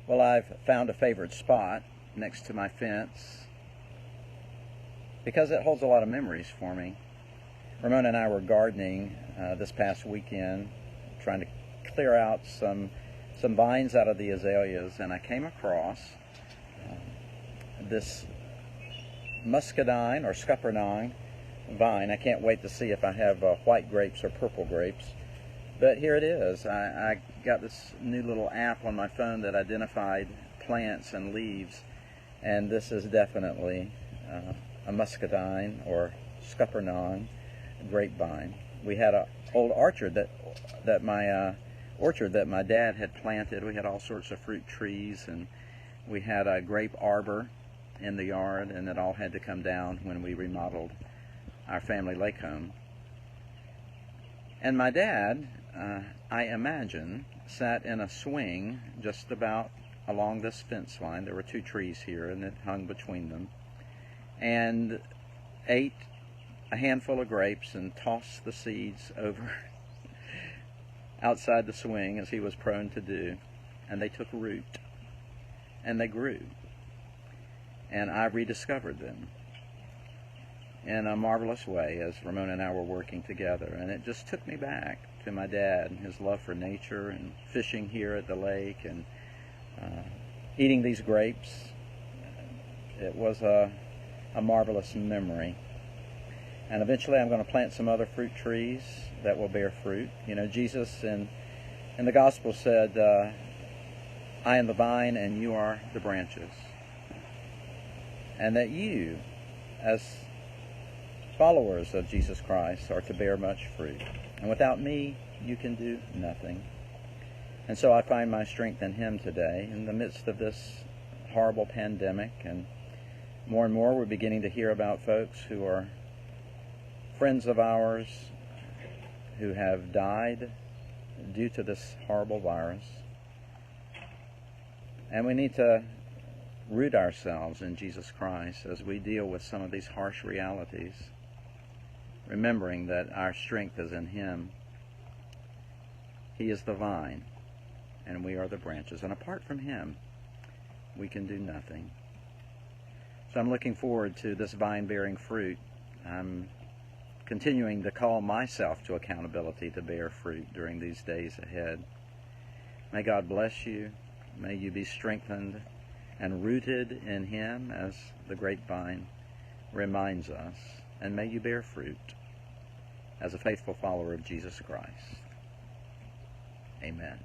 Well, I've found a favorite spot next to my fence because it holds a lot of memories for me. Ramona and I were gardening this past weekend, trying to clear out some vines out of the azaleas, and I came across this muscadine or scuppernong vine. I can't wait to see if I have white grapes or purple grapes. But here it is. I got this new little app on my phone that identified plants and leaves, and this is definitely a muscadine or scuppernong grapevine. We had an old orchard that my dad had planted. We had all sorts of fruit trees, and we had a grape arbor in the yard, and it all had to come down when we remodeled our family lake home. And my dad, I imagine, sat in a swing just about along this fence line. There were two trees here, and it hung between them, and ate a handful of grapes and tossed the seeds over outside the swing, as he was prone to do, and they took root, and they grew, and I rediscovered them in a marvelous way as Ramona and I were working together. And it just took me back to my dad and his love for nature and fishing here at the lake and eating these grapes. It was a marvelous memory. And eventually I'm going to plant some other fruit trees that will bear fruit. You know, Jesus in the gospel said, I am the vine and you are the branches. And that you, as followers of Jesus Christ, are to bear much fruit. And without me, you can do nothing. And so I find my strength in Him today in the midst of this horrible pandemic. And more we're beginning to hear about folks who are friends of ours who have died due to this horrible virus. And we need to root ourselves in Jesus Christ as we deal with some of these harsh realities, remembering that our strength is in Him. He is the vine, and we are the branches. And apart from Him, we can do nothing. So I'm looking forward to this vine bearing fruit. I'm continuing to call myself to accountability to bear fruit during these days ahead. May God bless you. May you be strengthened and rooted in Him as the grapevine reminds us. And may you bear fruit as a faithful follower of Jesus Christ. Amen.